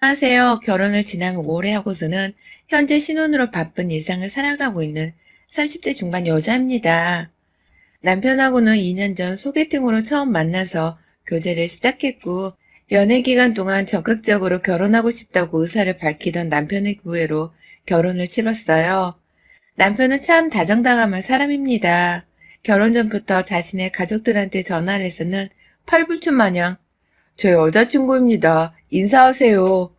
안녕하세요. 결혼을 지난 오래 하고서는 현재 신혼으로 바쁜 일상을 살아가고 있는 30대 중반 여자입니다. 남편하고는 2년 전 소개팅으로 처음 만나서 교제를 시작했고, 연애 기간 동안 적극적으로 결혼하고 싶다고 의사를 밝히던 남편의 구애로 결혼을 치렀어요. 남편은 참 다정다감한 사람입니다. 결혼 전부터 자신의 가족들한테 전화를 해서는 팔불출 마냥 제 여자친구입니다. 인사하세요.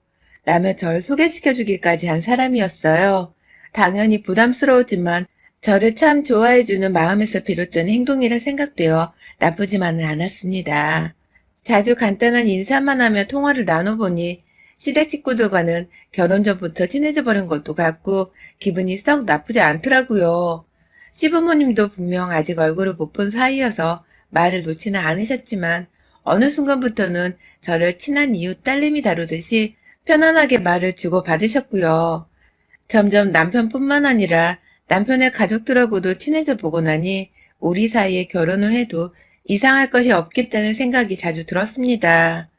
라며 절 소개시켜주기까지 한 사람이었어요. 당연히 부담스러웠지만 저를 참 좋아해주는 마음에서 비롯된 행동이라 생각되어 나쁘지만은 않았습니다. 자주 간단한 인사만 하며 통화를 나눠보니 시댁 식구들과는 결혼 전부터 친해져 버린 것도 같고 기분이 썩 나쁘지 않더라고요. 시부모님도 분명 아직 얼굴을 못 본 사이여서 말을 놓지는 않으셨지만 어느 순간부터는 저를 친한 이웃 딸내미 다루듯이 편안하게 말을 주고받으셨고요. 점점 남편뿐만 아니라 남편의 가족들하고도 친해져 보고 나니 우리 사이에 결혼을 해도 이상할 것이 없겠다는 생각이 자주 들었습니다.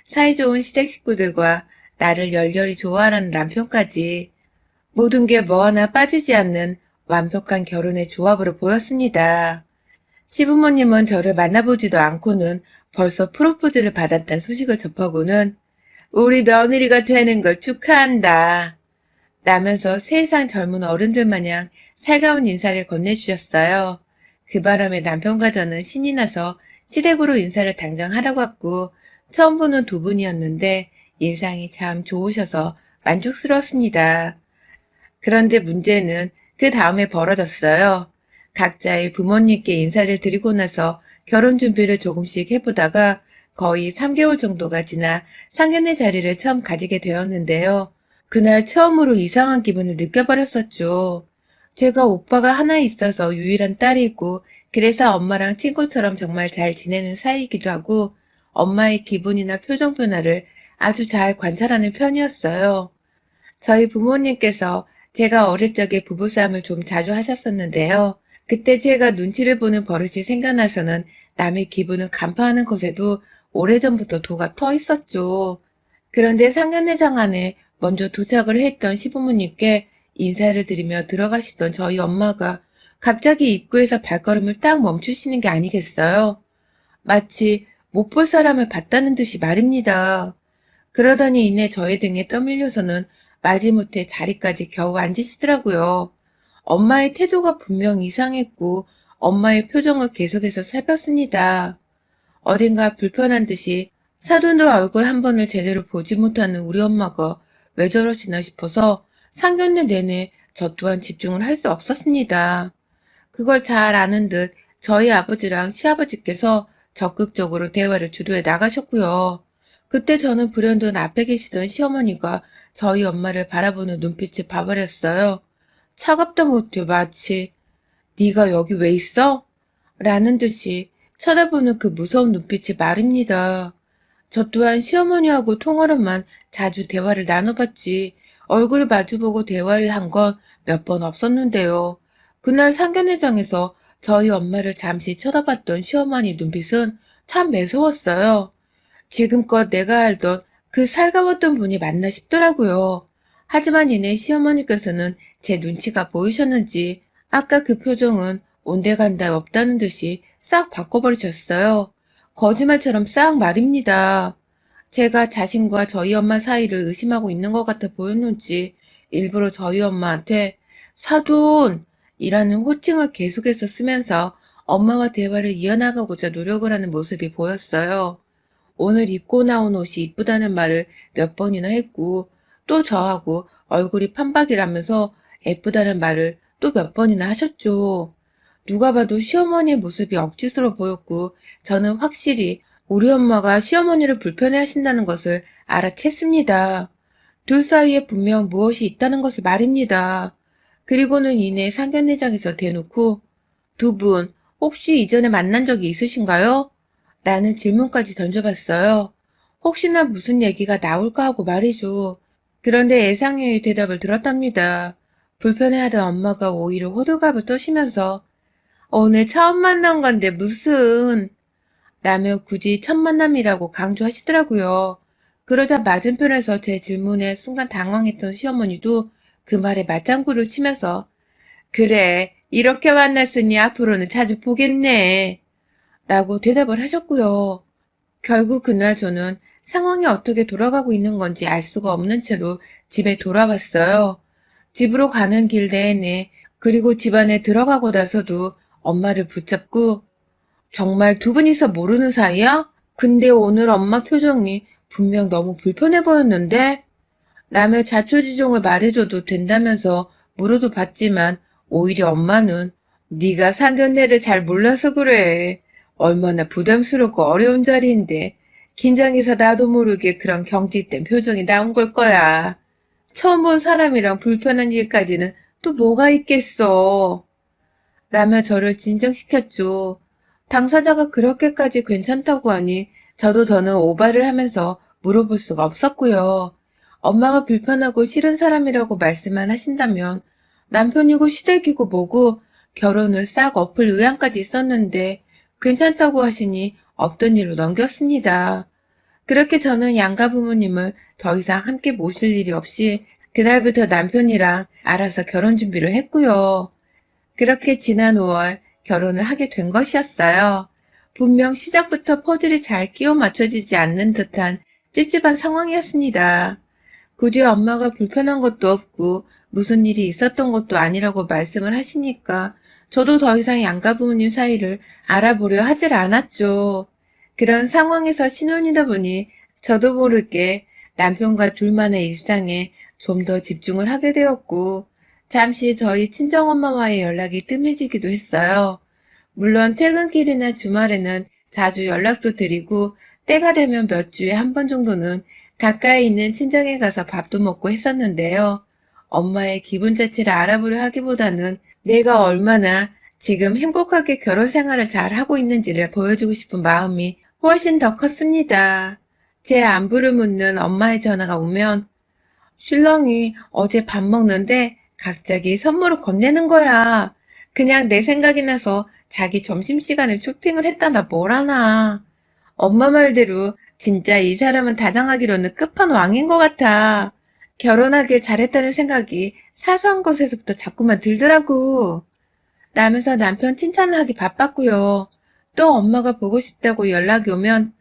사이좋은 시댁 식구들과 나를 열렬히 좋아하는 남편까지 모든 게 뭐 하나 빠지지 않는 완벽한 결혼의 조합으로 보였습니다. 시부모님은 저를 만나보지도 않고는 벌써 프로포즈를 받았다는 소식을 접하고는 우리 며느리가 되는 걸 축하한다 라면서 세상 젊은 어른들 마냥 살가운 인사를 건네주셨어요. 그 바람에 남편과 저는 신이 나서 시댁으로 인사를 당장 하라고 했고 처음 보는 두 분이었는데 인상이 참 좋으셔서 만족스러웠습니다. 그런데 문제는 그 다음에 벌어졌어요. 각자의 부모님께 인사를 드리고 나서 결혼 준비를 조금씩 해보다가 거의 3개월 정도가 지나 상견례 자리를 처음 가지게 되었는데요. 그날 처음으로 이상한 기분을 느껴버렸었죠. 제가 오빠가 하나 있어서 유일한 딸이고 그래서 엄마랑 친구처럼 정말 잘 지내는 사이이기도 하고 엄마의 기분이나 표정 변화를 아주 잘 관찰하는 편이었어요. 저희 부모님께서 제가 어릴 적에 부부싸움을 좀 자주 하셨었는데요. 그때 제가 눈치를 보는 버릇이 생겨나서는 남의 기분을 간파하는 것에도 오래전부터 도가 터 있었죠. 그런데 상견례장 안에 먼저 도착을 했던 시부모님께 인사를 드리며 들어가시던 저희 엄마가 갑자기 입구에서 발걸음을 딱 멈추시는 게 아니겠어요? 마치 못 볼 사람을 봤다는 듯이 말입니다. 그러더니 이내 저의 등에 떠밀려서는 마지못해 자리까지 겨우 앉으시더라고요. 엄마의 태도가 분명 이상했고 엄마의 표정을 계속해서 살폈습니다. 어딘가 불편한 듯이 사돈도 얼굴 한 번을 제대로 보지 못하는 우리 엄마가 왜 저러시나 싶어서 상견례 내내 저 또한 집중을 할 수 없었습니다. 그걸 잘 아는 듯 저희 아버지랑 시아버지께서 적극적으로 대화를 주도해 나가셨고요. 그때 저는 불현듯 앞에 계시던 시어머니가 저희 엄마를 바라보는 눈빛을 봐버렸어요. 차갑다 못해 마치 네가 여기 왜 있어? 라는 듯이 쳐다보는 그 무서운 눈빛이 말입니다. 저 또한 시어머니하고 통화로만 자주 대화를 나눠봤지 얼굴을 마주보고 대화를 한 건 몇 번 없었는데요. 그날 상견례장에서 저희 엄마를 잠시 쳐다봤던 시어머니 눈빛은 참 매서웠어요. 지금껏 내가 알던 그 살가웠던 분이 맞나 싶더라고요. 하지만 이내 시어머니께서는 제 눈치가 보이셨는지 아까 그 표정은 온데간다 없다는 듯이 싹 바꿔버리셨어요. 거짓말처럼 싹 말입니다. 제가 자신과 저희 엄마 사이를 의심하고 있는 것 같아 보였는지 일부러 저희 엄마한테 사돈이라는 호칭을 계속해서 쓰면서 엄마와 대화를 이어나가고자 노력을 하는 모습이 보였어요. 오늘 입고 나온 옷이 이쁘다는 말을 몇 번이나 했고 또 저하고 얼굴이 판박이라면서 예쁘다는 말을 또 몇 번이나 하셨죠. 누가 봐도 시어머니의 모습이 억지스러워 보였고 저는 확실히 우리 엄마가 시어머니를 불편해 하신다는 것을 알아챘습니다. 둘 사이에 분명 무엇이 있다는 것을 말입니다. 그리고는 이내 상견례장에서 대놓고 두 분 혹시 이전에 만난 적이 있으신가요? 라는 질문까지 던져봤어요. 혹시나 무슨 얘기가 나올까 하고 말이죠. 그런데 예상외의 대답을 들었답니다. 불편해하던 엄마가 오히려 호들갑을 떠시면서 오늘 처음 만난 건데 무슨 라며 굳이 첫 만남이라고 강조하시더라고요. 그러자 맞은편에서 제 질문에 순간 당황했던 시어머니도 그 말에 맞장구를 치면서 그래, 이렇게 만났으니 앞으로는 자주 보겠네. 라고 대답을 하셨고요. 결국 그날 저는 상황이 어떻게 돌아가고 있는 건지 알 수가 없는 채로 집에 돌아왔어요. 집으로 가는 길 내내 그리고 집 안에 들어가고 나서도 엄마를 붙잡고 정말 두 분이서 모르는 사이야? 근데 오늘 엄마 표정이 분명 너무 불편해 보였는데? 남의 자초지종을 말해줘도 된다면서 물어도 봤지만 오히려 엄마는 네가 상견례를 잘 몰라서 그래. 얼마나 부담스럽고 어려운 자리인데 긴장해서 나도 모르게 그런 경직된 표정이 나온 걸 거야. 처음 본 사람이랑 불편한 일까지는 또 뭐가 있겠어. 라며 저를 진정시켰죠. 당사자가 그렇게까지 괜찮다고 하니 저도 더는 오바를 하면서 물어볼 수가 없었고요. 엄마가 불편하고 싫은 사람이라고 말씀만 하신다면 남편이고 시댁이고 뭐고 결혼을 싹 엎을 의향까지 있었는데 괜찮다고 하시니 없던 일로 넘겼습니다. 그렇게 저는 양가 부모님을 더 이상 함께 모실 일이 없이 그날부터 남편이랑 알아서 결혼 준비를 했고요. 그렇게 지난 5월 결혼을 하게 된 것이었어요. 분명 시작부터 퍼즐이 잘 끼워 맞춰지지 않는 듯한 찝찝한 상황이었습니다. 굳이 엄마가 불편한 것도 없고 무슨 일이 있었던 것도 아니라고 말씀을 하시니까 저도 더 이상 양가 부모님 사이를 알아보려 하질 않았죠. 그런 상황에서 신혼이다 보니 저도 모르게 남편과 둘만의 일상에 좀 더 집중을 하게 되었고 잠시 저희 친정엄마와의 연락이 뜸해지기도 했어요. 물론 퇴근길이나 주말에는 자주 연락도 드리고 때가 되면 몇 주에 한 번 정도는 가까이 있는 친정에 가서 밥도 먹고 했었는데요. 엄마의 기분 자체를 알아보려 하기보다는 내가 얼마나 지금 행복하게 결혼 생활을 잘 하고 있는지를 보여주고 싶은 마음이 훨씬 더 컸습니다. 제 안부를 묻는 엄마의 전화가 오면 신랑이 어제 밥 먹는데 갑자기 선물을 건네는 거야. 그냥 내 생각이 나서 자기 점심시간에 쇼핑을 했다나 뭐라나. 엄마 말대로 진짜 이 사람은 다정하기로는 끝판왕인 것 같아. 결혼하길 잘했다는 생각이 사소한 것에서부터 자꾸만 들더라고. 라면서 남편 칭찬을 하기 바빴고요. 또 엄마가 보고 싶다고 연락이 오면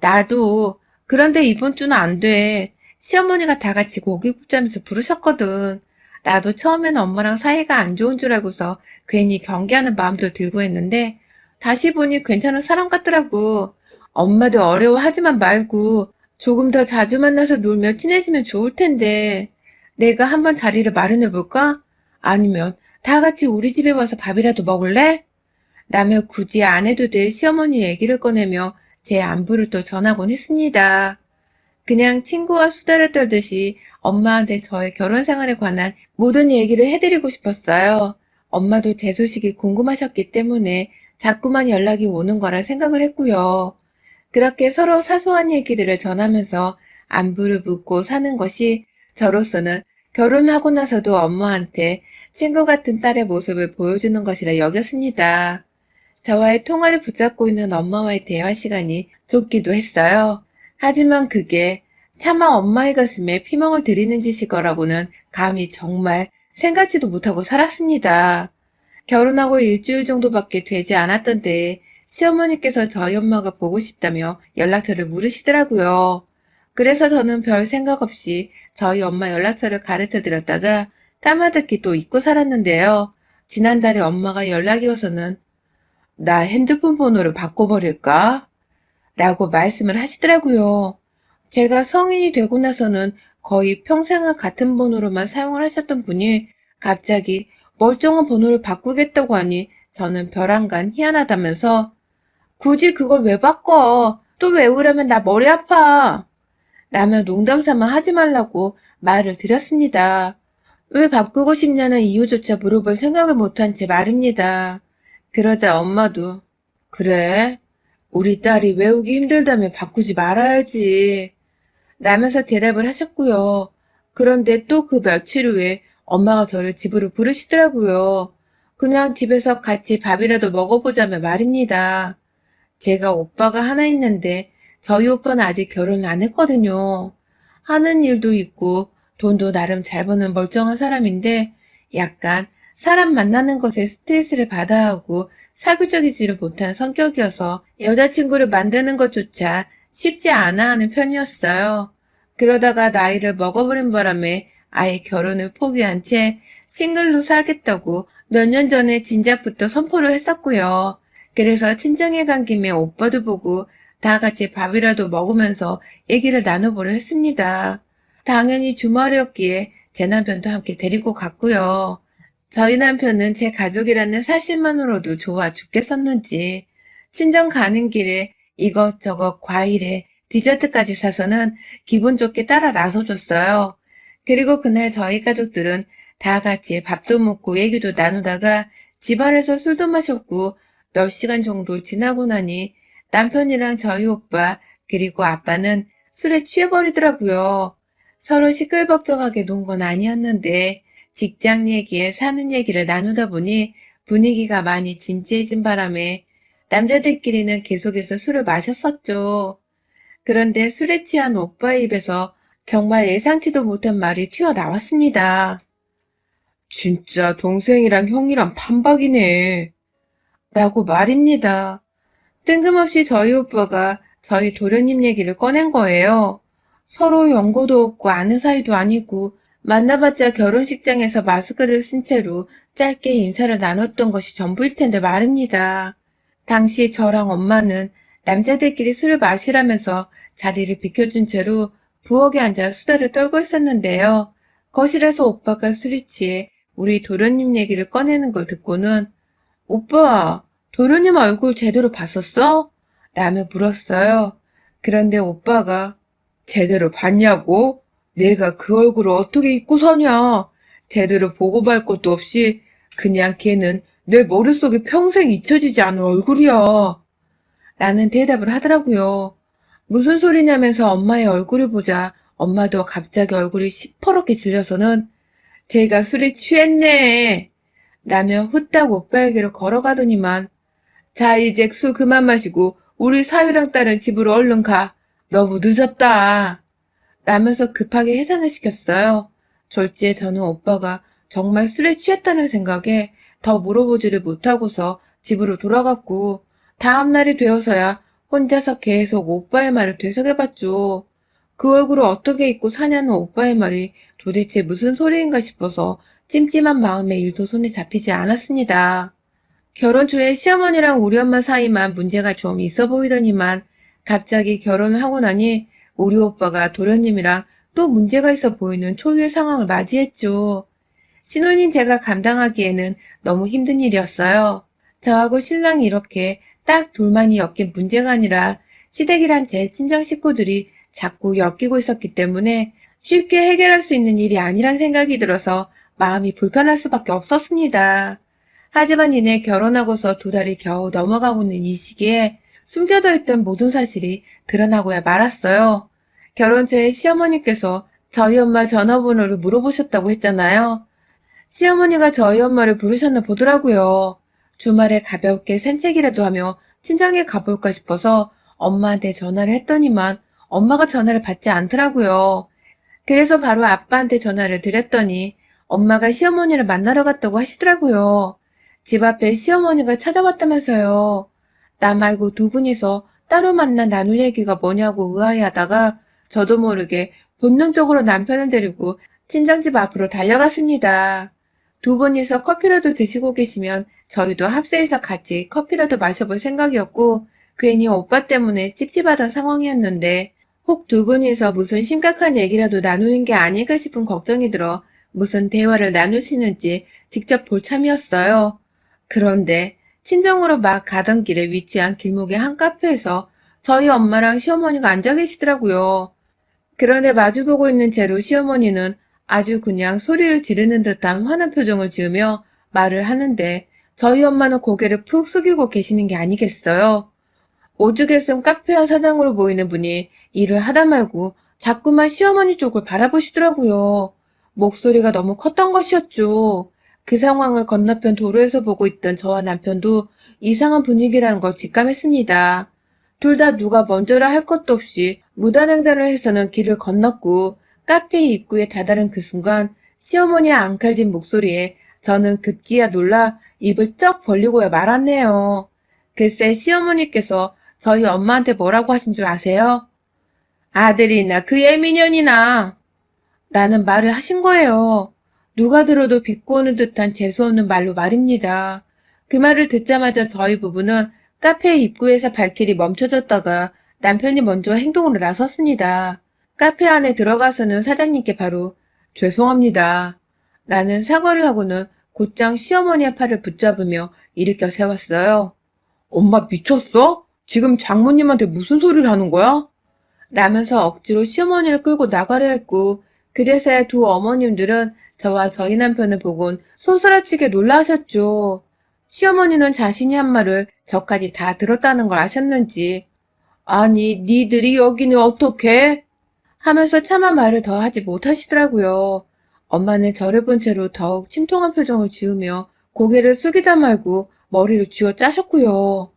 나도 그런데 이번 주는 안 돼. 시어머니가 다 같이 고기 굽자면서 부르셨거든. 나도 처음에는 엄마랑 사이가 안 좋은 줄 알고서 괜히 경계하는 마음도 들고 했는데 다시 보니 괜찮은 사람 같더라고. 엄마도 어려워하지만 말고 조금 더 자주 만나서 놀며 친해지면 좋을 텐데 내가 한번 자리를 마련해 볼까? 아니면 다 같이 우리 집에 와서 밥이라도 먹을래? 라며 굳이 안 해도 될 시어머니 얘기를 꺼내며 제 안부를 또 전하곤 했습니다. 그냥 친구와 수다를 떨듯이 엄마한테 저의 결혼 생활에 관한 모든 얘기를 해드리고 싶었어요. 엄마도 제 소식이 궁금하셨기 때문에 자꾸만 연락이 오는 거라 생각을 했고요. 그렇게 서로 사소한 얘기들을 전하면서 안부를 묻고 사는 것이 저로서는 결혼하고 나서도 엄마한테 친구 같은 딸의 모습을 보여주는 것이라 여겼습니다. 저와의 통화를 붙잡고 있는 엄마와의 대화 시간이 좁기도 했어요. 하지만 그게 차마 엄마의 가슴에 피멍을 들이는 짓일 거라고는 감히 정말 생각지도 못하고 살았습니다. 결혼하고 일주일 정도밖에 되지 않았던 때에 시어머니께서 저희 엄마가 보고 싶다며 연락처를 물으시더라고요. 그래서 저는 별 생각 없이 저희 엄마 연락처를 가르쳐 드렸다가 까마득히 또 잊고 살았는데요. 지난달에 엄마가 연락이 와서는 나 핸드폰 번호를 바꿔버릴까? 라고 말씀을 하시더라고요. 제가 성인이 되고 나서는 거의 평생을 같은 번호로만 사용을 하셨던 분이 갑자기 멀쩡한 번호를 바꾸겠다고 하니 저는 벼랑간 희한하다면서 굳이 그걸 왜 바꿔? 또 외우려면 나 머리 아파. 라며 농담삼아 하지 말라고 말을 드렸습니다. 왜 바꾸고 싶냐는 이유조차 물어볼 생각을 못한 채 말입니다. 그러자 엄마도 그래? 우리 딸이 외우기 힘들다면 바꾸지 말아야지. 라면서 대답을 하셨고요. 그런데 또 그 며칠 후에 엄마가 저를 집으로 부르시더라고요. 그냥 집에서 같이 밥이라도 먹어보자며 말입니다. 제가 오빠가 하나 있는데 저희 오빠는 아직 결혼을 안 했거든요. 하는 일도 있고 돈도 나름 잘 버는 멀쩡한 사람인데 약간 사람 만나는 것에 스트레스를 받아야 하고 사교적이지를 못한 성격이어서 여자친구를 만드는 것조차 쉽지 않아 하는 편이었어요. 그러다가 나이를 먹어버린 바람에 아예 결혼을 포기한 채 싱글로 살겠다고 몇 년 전에 진작부터 선포를 했었고요. 그래서 친정에 간 김에 오빠도 보고 다 같이 밥이라도 먹으면서 얘기를 나눠보려 했습니다. 당연히 주말이었기에 제 남편도 함께 데리고 갔고요. 저희 남편은 제 가족이라는 사실만으로도 좋아 죽겠었는지 친정 가는 길에 이것저것 과일에 디저트까지 사서는 기분 좋게 따라 나서줬어요. 그리고 그날 저희 가족들은 다 같이 밥도 먹고 얘기도 나누다가 집안에서 술도 마셨고 몇 시간 정도 지나고 나니 남편이랑 저희 오빠 그리고 아빠는 술에 취해버리더라고요. 서로 시끌벅적하게 논 건 아니었는데 직장 얘기에 사는 얘기를 나누다 보니 분위기가 많이 진지해진 바람에 남자들끼리는 계속해서 술을 마셨었죠. 그런데 술에 취한 오빠의 입에서 정말 예상치도 못한 말이 튀어나왔습니다. 진짜 동생이랑 형이랑 판박이네. 라고 말입니다. 뜬금없이 저희 오빠가 저희 도련님 얘기를 꺼낸 거예요. 서로 연고도 없고 아는 사이도 아니고 만나봤자 결혼식장에서 마스크를 쓴 채로 짧게 인사를 나눴던 것이 전부일 텐데 말입니다. 당시 저랑 엄마는 남자들끼리 술을 마시라면서 자리를 비켜준 채로 부엌에 앉아 수다를 떨고 있었는데요. 거실에서 오빠가 술이 취해 우리 도련님 얘기를 꺼내는 걸 듣고는 오빠, 도련님 얼굴 제대로 봤었어? 라며 물었어요. 그런데 오빠가 제대로 봤냐고? 내가 그 얼굴을 어떻게 잊고 사냐? 제대로 보고 발 것도 없이 그냥 걔는 내 머릿속에 평생 잊혀지지 않을 얼굴이야. 라는 대답을 하더라고요. 무슨 소리냐면서 엄마의 얼굴을 보자 엄마도 갑자기 얼굴이 시퍼렇게 질려서는 제가 술에 취했네. 라며 후딱 오빠에게로 걸어가더니만 자 이제 술 그만 마시고 우리 사위랑 딸은 집으로 얼른 가. 너무 늦었다. 라면서 급하게 해산을 시켰어요. 졸지에 저는 오빠가 정말 술에 취했다는 생각에 더 물어보지를 못하고서 집으로 돌아갔고 다음날이 되어서야 혼자서 계속 오빠의 말을 되새겨봤죠. 그 얼굴을 어떻게 잊고 사냐는 오빠의 말이 도대체 무슨 소리인가 싶어서 찜찜한 마음에 일도 손에 잡히지 않았습니다. 결혼 초에 시어머니랑 우리 엄마 사이만 문제가 좀 있어 보이더니만 갑자기 결혼을 하고 나니 우리 오빠가 도련님이랑 또 문제가 있어 보이는 초유의 상황을 맞이했죠. 신혼인 제가 감당하기에는 너무 힘든 일이었어요. 저하고 신랑이 이렇게 딱 둘만이 엮인 문제가 아니라 시댁이란 제 친정 식구들이 자꾸 엮이고 있었기 때문에 쉽게 해결할 수 있는 일이 아니란 생각이 들어서 마음이 불편할 수밖에 없었습니다. 하지만 이내 결혼하고서 2달이 겨우 넘어가고 있는 이 시기에 숨겨져 있던 모든 사실이 드러나고야 말았어요. 결혼 초에 시어머니께서 저희 엄마 전화번호를 물어보셨다고 했잖아요. 시어머니가 저희 엄마를 부르셨나 보더라고요. 주말에 가볍게 산책이라도 하며 친정에 가볼까 싶어서 엄마한테 전화를 했더니만 엄마가 전화를 받지 않더라고요. 그래서 바로 아빠한테 전화를 드렸더니 엄마가 시어머니를 만나러 갔다고 하시더라고요. 집 앞에 시어머니가 찾아왔다면서요. 나 말고 2분이서 따로 만나 나눌 얘기가 뭐냐고 의아해하다가 저도 모르게 본능적으로 남편을 데리고 친정집 앞으로 달려갔습니다. 2분이서 커피라도 드시고 계시면 저희도 합세해서 같이 커피라도 마셔볼 생각이었고 괜히 오빠 때문에 찝찝하던 상황이었는데 혹 2분이서 무슨 심각한 얘기라도 나누는 게 아닐까 싶은 걱정이 들어 무슨 대화를 나누시는지 직접 볼 참이었어요. 그런데 친정으로 막 가던 길에 위치한 길목의 한 카페에서 저희 엄마랑 시어머니가 앉아 계시더라고요. 그런데 마주보고 있는 채로 시어머니는 아주 그냥 소리를 지르는 듯한 화난 표정을 지으며 말을 하는데 저희 엄마는 고개를 푹 숙이고 계시는 게 아니겠어요. 오죽했음 카페와 사장으로 보이는 분이 일을 하다 말고 자꾸만 시어머니 쪽을 바라보시더라고요. 목소리가 너무 컸던 것이었죠. 그 상황을 건너편 도로에서 보고 있던 저와 남편도 이상한 분위기라는 걸 직감했습니다. 둘 다 누가 먼저라 할 것도 없이 무단횡단을 해서는 길을 건넜고 카페 입구에 다다른 그 순간 시어머니의 앙칼진 목소리에 저는 급기야 놀라 입을 쩍 벌리고야 말았네요. 글쎄 시어머니께서 저희 엄마한테 뭐라고 하신 줄 아세요? 아들이나 그 애미년이나 라는 말을 하신 거예요. 누가 들어도 비꼬는 듯한 재수없는 말로 말입니다. 그 말을 듣자마자 저희 부부는 카페 입구에서 발길이 멈춰졌다가 남편이 먼저 행동으로 나섰습니다. 카페 안에 들어가서는 사장님께 바로 죄송합니다. 라는 사과를 하고는 곧장 시어머니의 팔을 붙잡으며 일으켜 세웠어요. 엄마 미쳤어? 지금 장모님한테 무슨 소리를 하는 거야? 라면서 억지로 시어머니를 끌고 나가려 했고 그제서야 두 어머님들은 저와 저희 남편을 보곤 소스라치게 놀라셨죠. 시어머니는 자신이 한 말을 저까지 다 들었다는 걸 아셨는지 아니 니들이 여기는 어떻게? 하면서 차마 말을 더 하지 못하시더라고요. 엄마는 저를 본 채로 더욱 침통한 표정을 지으며 고개를 숙이다 말고 머리를 쥐어 짜셨고요.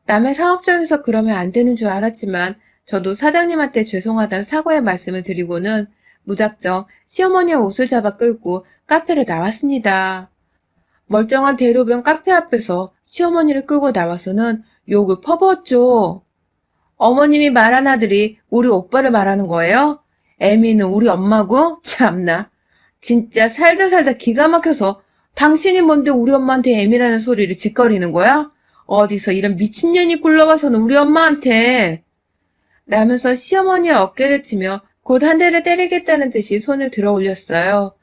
남의 사업장에서 그러면 안 되는 줄 알았지만 저도 사장님한테 죄송하다는 사과의 말씀을 드리고는 무작정 시어머니의 옷을 잡아 끌고 카페를 나왔습니다. 멀쩡한 대로변 카페 앞에서 시어머니를 끌고 나와서는 욕을 퍼부었죠. 어머님이 말한 아들이 우리 오빠를 말하는 거예요? 애미는 우리 엄마고? 참나. 진짜 살다 기가 막혀서 당신이 뭔데 우리 엄마한테 애미라는 소리를 짓거리는 거야? 어디서 이런 미친년이 굴러와서는 우리 엄마한테. 라면서 시어머니의 어깨를 치며 곧 한 대를 때리겠다는 듯이 손을 들어 올렸어요.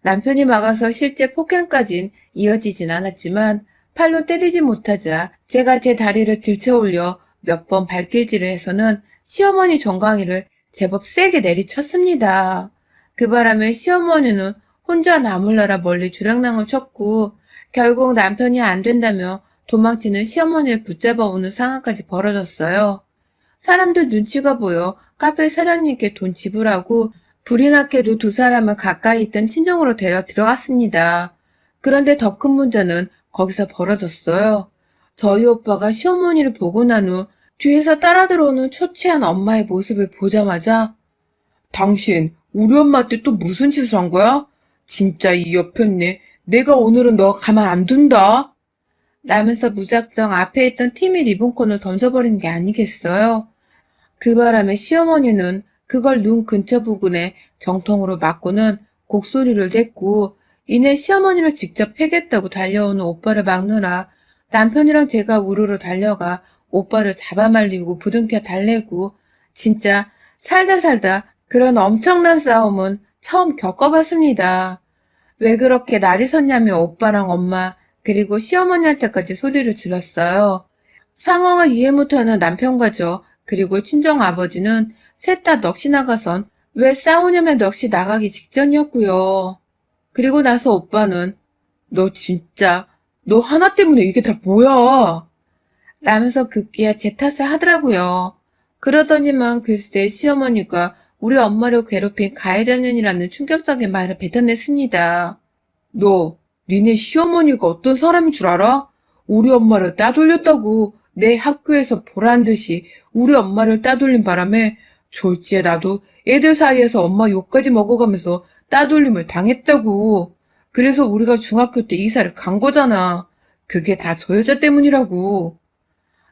남편이 막아서 실제 폭행까진 이어지진 않았지만 팔로 때리지 못하자 제가 제 다리를 들쳐 올려 몇 번 발길질을 해서는 시어머니 정강이를 제법 세게 내리쳤습니다. 그 바람에 시어머니는 혼자 나몰라라 멀리 주량랑을 쳤고 결국 남편이 안 된다며 도망치는 시어머니를 붙잡아 오는 상황까지 벌어졌어요. 사람들 눈치가 보여 카페 사장님께 돈 지불하고 불이 났게도 두 사람을 가까이 있던 친정으로 데려 들어갔습니다. 그런데 더 큰 문제는 거기서 벌어졌어요. 저희 오빠가 시어머니를 보고 난 후 뒤에서 따라 들어오는 초췌한 엄마의 모습을 보자마자 당신 우리 엄마한테 또 무슨 짓을 한 거야? 진짜 이 여편네 내가 오늘은 너 가만 안 둔다. 라면서 무작정 앞에 있던 티미 리본콘을 던져버리는 게 아니겠어요. 그 바람에 시어머니는 그걸 눈 근처 부근에 정통으로 맞고는 곡소리를 냈고 이내 시어머니를 직접 패겠다고 달려오는 오빠를 막느라 남편이랑 제가 우르르 달려가 오빠를 잡아말리고 부둥켜 달래고 진짜 살다 그런 엄청난 싸움은 처음 겪어봤습니다. 왜 그렇게 날이 섰냐며 오빠랑 엄마 그리고 시어머니한테까지 소리를 질렀어요. 상황을 이해 못하는 남편과 저 그리고 친정아버지는 셋 다 넋이 나가선 왜 싸우냐며 넋이 나가기 직전이었고요. 그리고 나서 오빠는 너 진짜 너 하나 때문에 이게 다 뭐야? 라면서 급기야 제 탓을 하더라고요. 그러더니만 글쎄 시어머니가 우리 엄마를 괴롭힌 가해자년이라는 충격적인 말을 뱉어냈습니다. 너 니네 시어머니가 어떤 사람인 줄 알아? 우리 엄마를 따돌렸다고 내 학교에서 보란 듯이 우리 엄마를 따돌린 바람에 졸지에 나도 애들 사이에서 엄마 욕까지 먹어가면서 따돌림을 당했다고. 그래서 우리가 중학교 때 이사를 간 거잖아. 그게 다 저 여자 때문이라고.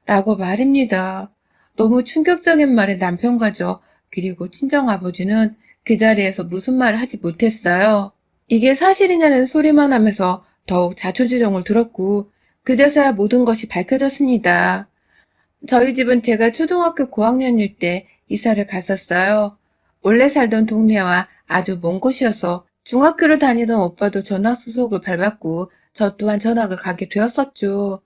라고 말입니다. 너무 충격적인 말에 남편과 저 그리고 친정아버지는 그 자리에서 무슨 말을 하지 못했어요. 이게 사실이냐는 소리만 하면서 더욱 자초지종을 들었고 그제서야 모든 것이 밝혀졌습니다. 저희 집은 제가 초등학교 고학년일 때 이사를 갔었어요. 원래 살던 동네와 아주 먼 곳이어서 중학교를 다니던 오빠도 전학 수속을 밟았고 저 또한 전학을 가게 되었었죠.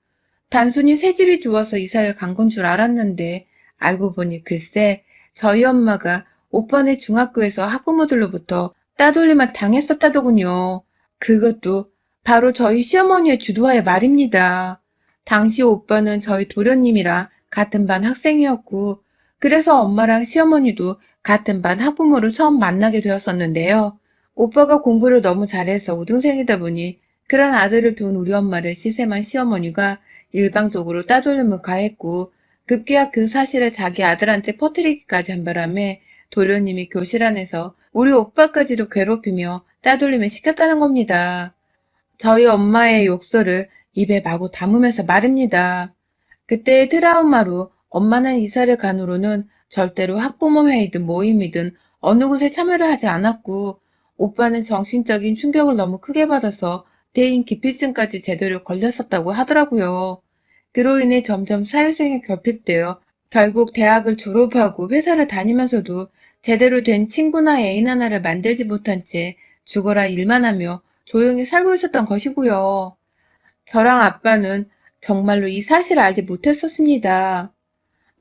단순히 새 집이 좋아서 이사를 간 건 줄 알았는데 알고 보니 글쎄 저희 엄마가 오빠네 중학교에서 학부모들로부터 따돌림을 당했었다더군요. 그것도 바로 저희 시어머니의 주도하에 말입니다. 당시 오빠는 저희 도련님이랑 같은 반 학생이었고 그래서 엄마랑 시어머니도 같은 반 학부모를 처음 만나게 되었었는데요. 오빠가 공부를 너무 잘해서 우등생이다 보니 그런 아들을 둔 우리 엄마를 시샘한 시어머니가 일방적으로 따돌림을 가했고 급기야 그 사실을 자기 아들한테 퍼뜨리기까지 한 바람에 도련님이 교실 안에서 우리 오빠까지도 괴롭히며 따돌림을 시켰다는 겁니다. 저희 엄마의 욕설을 입에 마구 담으면서 말입니다. 그때의 트라우마로 엄마는 이사를 간 후로는 절대로 학부모 회의든 모임이든 어느 곳에 참여를 하지 않았고, 오빠는 정신적인 충격을 너무 크게 받아서 대인 기피증까지 제대로 걸렸었다고 하더라고요. 그로 인해 점점 사회생에 결핍되어 결국 대학을 졸업하고 회사를 다니면서도 제대로 된 친구나 애인 하나를 만들지 못한 채 죽어라 일만 하며 조용히 살고 있었던 것이고요. 저랑 아빠는 정말로 이 사실을 알지 못했었습니다.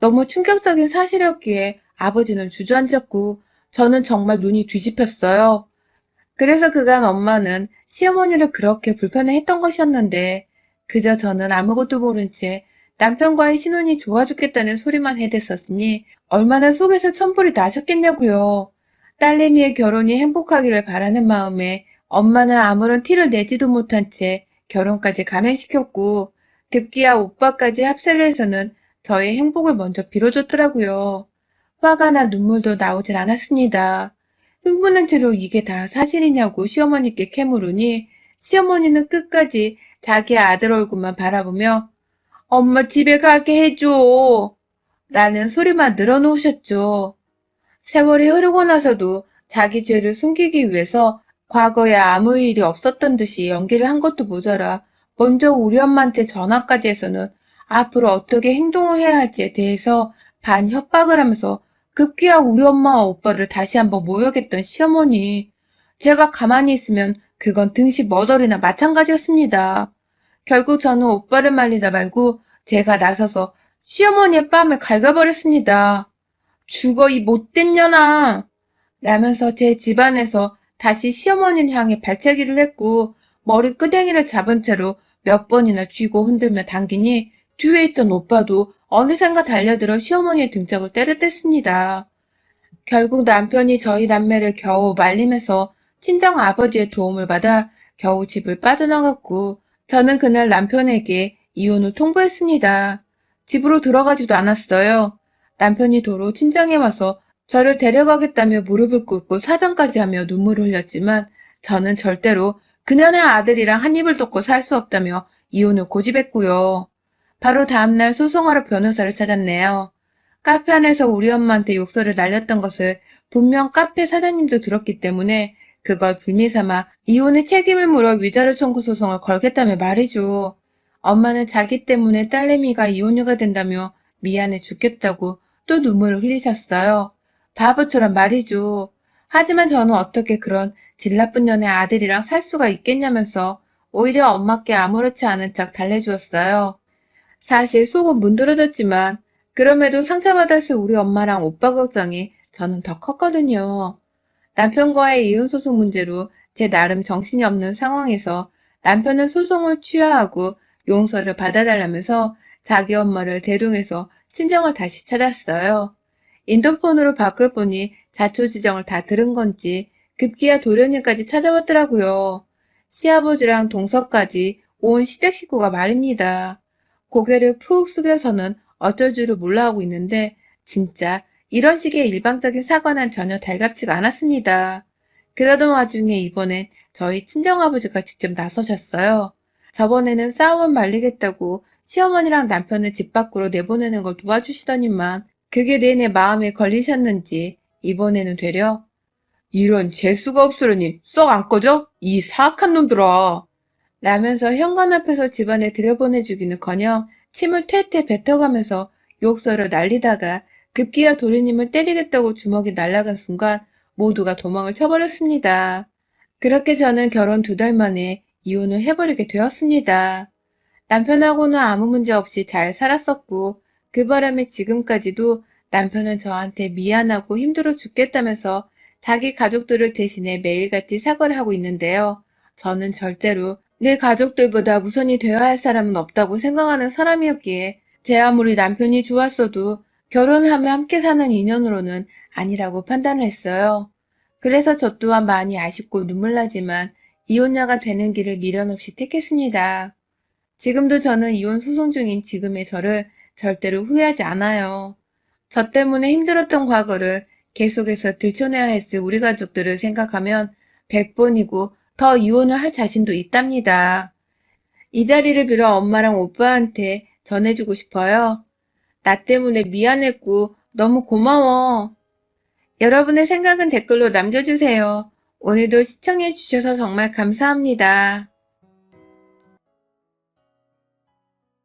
너무 충격적인 사실이었기에 아버지는 주저앉았고 저는 정말 눈이 뒤집혔어요. 그래서 그간 엄마는 시어머니를 그렇게 불편해했던 것이었는데 그저 저는 아무것도 모른 채 남편과의 신혼이 좋아 죽겠다는 소리만 해댔었으니 얼마나 속에서 천불이 나셨겠냐고요. 딸내미의 결혼이 행복하기를 바라는 마음에 엄마는 아무런 티를 내지도 못한 채 결혼까지 감행시켰고 급기야 오빠까지 합세를 해서는 저의 행복을 먼저 빌어줬더라고요. 화가 나 눈물도 나오질 않았습니다. 흥분한 채로 이게 다 사실이냐고 시어머니께 캐물으니 시어머니는 끝까지 자기 아들 얼굴만 바라보며 엄마 집에 가게 해줘 라는 소리만 늘어놓으셨죠. 세월이 흐르고 나서도 자기 죄를 숨기기 위해서 과거에 아무 일이 없었던 듯이 연기를 한 것도 모자라 먼저 우리 엄마한테 전화까지 해서는 앞으로 어떻게 행동을 해야 할지에 대해서 반협박을 하면서 급기야 우리 엄마와 오빠를 다시 한번 모욕했던 시어머니. 제가 가만히 있으면 그건 등시 머저리나 마찬가지였습니다. 결국 저는 오빠를 말리다 말고 제가 나서서 시어머니의 뺨을 갉아버렸습니다. 죽어 이 못된 년아! 라면서 제 집안에서 다시 시어머니를 향해 발차기를 했고 머리 끄댕이를 잡은 채로 몇 번이나 쥐고 흔들며 당기니 뒤에 있던 오빠도 어느샌가 달려들어 시어머니의 등짝을 때려댔습니다. 결국 남편이 저희 남매를 겨우 말리면서 친정 아버지의 도움을 받아 겨우 집을 빠져나갔고 저는 그날 남편에게 이혼을 통보했습니다. 집으로 들어가지도 않았어요. 남편이 도로 친정에 와서 저를 데려가겠다며 무릎을 꿇고 사정까지 하며 눈물을 흘렸지만 저는 절대로 그년의 아들이랑 한 입을 덮고 살 수 없다며 이혼을 고집했고요. 바로 다음날 소송하러 변호사를 찾았네요. 카페 안에서 우리 엄마한테 욕설을 날렸던 것을 분명 카페 사장님도 들었기 때문에 그걸 빌미삼아 이혼의 책임을 물어 위자료 청구 소송을 걸겠다며 말이죠. 엄마는 자기 때문에 딸내미가 이혼녀가 된다며 미안해 죽겠다고 또 눈물을 흘리셨어요. 바보처럼 말이죠. 하지만 저는 어떻게 그런 질 나쁜 년의 아들이랑 살 수가 있겠냐면서 오히려 엄마께 아무렇지 않은 척 달래주었어요. 사실 속은 문드러졌지만 그럼에도 상처받았을 우리 엄마랑 오빠 걱정이 저는 더 컸거든요. 남편과의 이혼 소송 문제로 제 나름 정신이 없는 상황에서 남편은 소송을 취하하고 용서를 받아달라면서 자기 엄마를 대동해서 친정을 다시 찾았어요. 인터폰으로 바꿀 보니 자초지정을 다 들은 건지 급기야 도련님까지 찾아왔더라고요. 시아버지랑 동서까지 온 시댁 식구가 말입니다. 고개를 푹 숙여서는 어쩔 줄을 몰라 하고 있는데 진짜 이런 식의 일방적인 사과는 전혀 달갑지가 않았습니다. 그러던 와중에 이번엔 저희 친정아버지가 직접 나서셨어요. 저번에는 싸움을 말리겠다고 시어머니랑 남편을 집 밖으로 내보내는 걸 도와주시더니만 그게 내내 마음에 걸리셨는지 이번에는 되려 이런 재수가 없으려니 썩 안 꺼져? 이 사악한 놈들아! 라면서 현관 앞에서 집안에 들여보내주기는커녕 침을 퇴퇴 뱉어가면서 욕설을 날리다가 급기야 도련님을 때리겠다고 주먹이 날아간 순간 모두가 도망을 쳐버렸습니다. 그렇게 저는 결혼 2달 만에 이혼을 해버리게 되었습니다. 남편하고는 아무 문제 없이 잘 살았었고 그 바람에 지금까지도 남편은 저한테 미안하고 힘들어 죽겠다면서 자기 가족들을 대신해 매일같이 사과를 하고 있는데요. 저는 절대로 내 가족들보다 우선이 되어야 할 사람은 없다고 생각하는 사람이었기에 제 아무리 남편이 좋았어도 결혼하며 함께 사는 인연으로는 아니라고 판단을 했어요. 그래서 저 또한 많이 아쉽고 눈물나지만 이혼녀가 되는 길을 미련 없이 택했습니다. 지금도 저는 이혼 소송 중인 지금의 저를 절대로 후회하지 않아요. 저 때문에 힘들었던 과거를 계속해서 들춰내야 했을 우리 가족들을 생각하면 100번이고 더 이혼을 할 자신도 있답니다. 이 자리를 빌어 엄마랑 오빠한테 전해주고 싶어요. 나 때문에 미안했고 너무 고마워. 여러분의 생각은 댓글로 남겨주세요. 오늘도 시청해주셔서 정말 감사합니다.